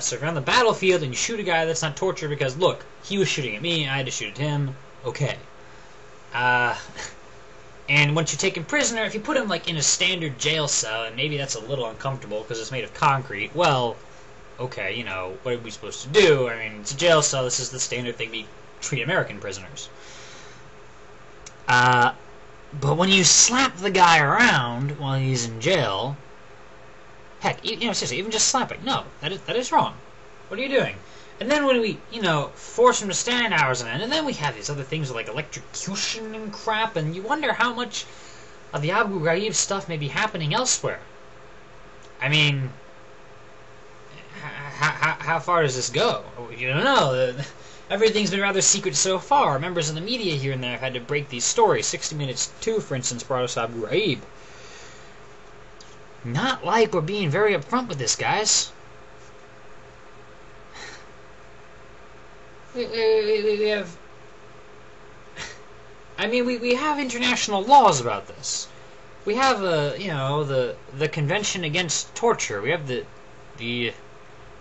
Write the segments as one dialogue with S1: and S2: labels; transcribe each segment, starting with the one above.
S1: So if you're on the battlefield and you shoot a guy, that's not torture because, look, he was shooting at me, I had to shoot at him. Okay. And once you're taken prisoner, if you put him like in a standard jail cell, and maybe that's a little uncomfortable because it's made of concrete, well, okay, you know, what are we supposed to do? I mean, it's a jail cell, this is the standard thing we treat American prisoners. But when you slap the guy around while he's in jail, heck, you know, seriously, even just slapping, no, that is wrong. What are you doing? And then when we, you know, force him to stand hours on end, and then we have these other things like electrocution and crap, and you wonder how much of the Abu Ghraib stuff may be happening elsewhere. I mean, how far does this go? You don't know. Everything's been rather secret so far. Members of the media here and there have had to break these stories. 60 Minutes 2, for instance, brought us Abu Ghraib. Not like we're being very upfront with this, guys. We have... I mean, we have international laws about this. We have, you know, the Convention Against Torture. We have the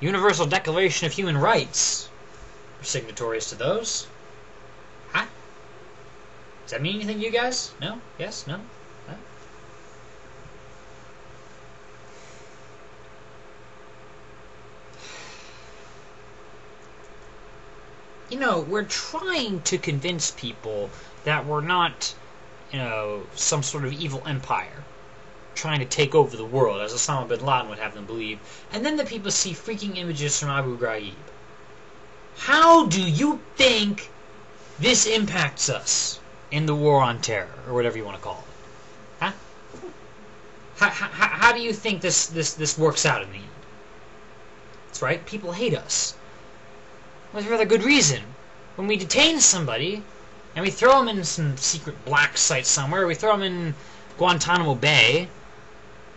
S1: Universal Declaration of Human Rights. We're signatories to those. Huh? Does that mean anything to you guys? No? Yes? No? Huh? You know, we're trying to convince people that we're not, you know, some sort of evil empire trying to take over the world, as Osama bin Laden would have them believe, and then the people see freaking images from Abu Ghraib. How do you think this impacts us in the war on terror, or whatever you want to call it? Huh? How do you think this works out in the end? That's right, people hate us. With rather good reason. When we detain somebody, and we throw them in some secret black site somewhere, we throw them in Guantanamo Bay,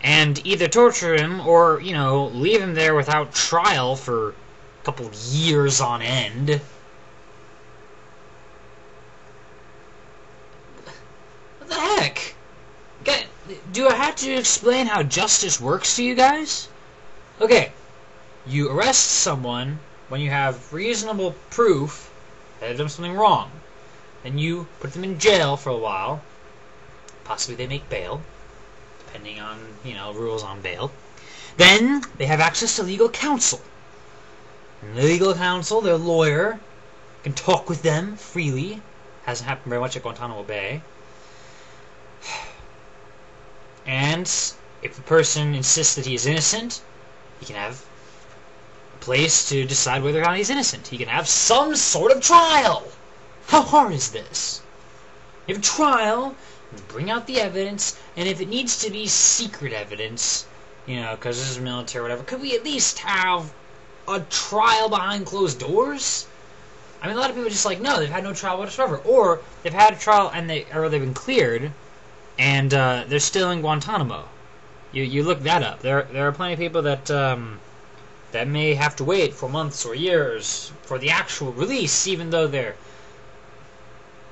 S1: and either torture him or, you know, leave him there without trial for a couple of years on end. What the heck? Do I have to explain how justice works to you guys? Okay, you arrest someone when you have reasonable proof that they've done something wrong. Then you put them in jail for a while. Possibly they make bail, depending on, you know, rules on bail. Then they have access to legal counsel. And the legal counsel, their lawyer, can talk with them freely. Hasn't happened very much at Guantanamo Bay. And if the person insists that he is innocent, he can have a place to decide whether or not he's innocent. He can have some sort of trial. How hard is this? You have a trial, you bring out the evidence, and if it needs to be secret evidence, you know, because this is military or whatever, could we at least have a trial behind closed doors? I mean, a lot of people are just like, no, they've had no trial whatsoever. Or they've had a trial and they've been cleared, and they're still in Guantanamo. You look that up. There are plenty of people that that may have to wait for months or years for the actual release, even though they're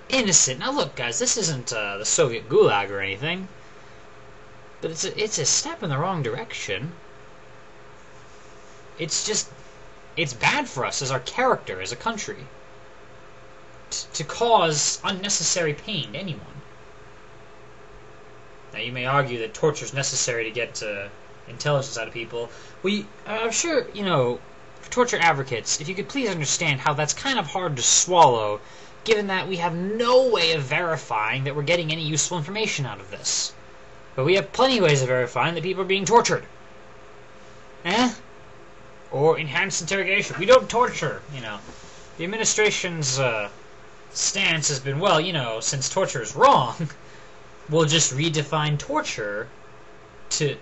S1: innocent. Now look, guys, this isn't the Soviet Gulag or anything, but it's a step in the wrong direction. It's bad for us as our character, as a country, to cause unnecessary pain to anyone. Now you may argue that torture is necessary to get intelligence out of people. I'm sure, you know, for torture advocates, if you could please understand how that's kind of hard to swallow, given that we have no way of verifying that we're getting any useful information out of this. But we have plenty of ways of verifying that people are being tortured. Or enhanced interrogation. We don't torture, you know. The administration's stance has been, well, you know, since torture is wrong, we'll just redefine torture to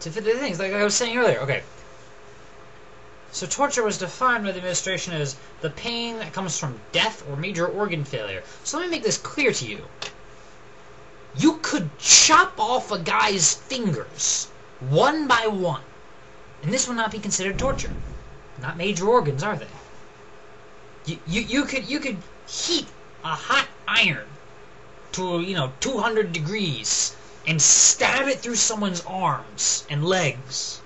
S1: fit the things, like I was saying earlier. Okay. So torture was defined by the administration as the pain that comes from death or major organ failure. So let me make this clear to you. You could chop off a guy's fingers, one by one, and this would not be considered torture. Not major organs, are they? You could heat a hot iron to, you know, 200 degrees and stab it through someone's arms and legs.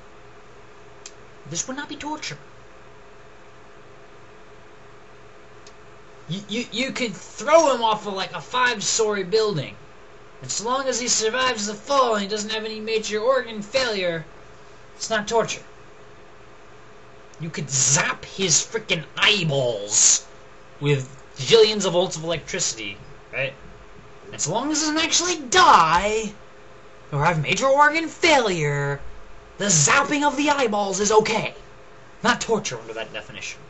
S1: This would not be torture. You could throw him off of like a 5-story building, and so long as he survives the fall and he doesn't have any major organ failure, it's not torture. You could zap his freaking eyeballs with jillions of volts of electricity, right? And so long as he doesn't actually die or have major organ failure, the zapping of the eyeballs is okay. Not torture under that definition.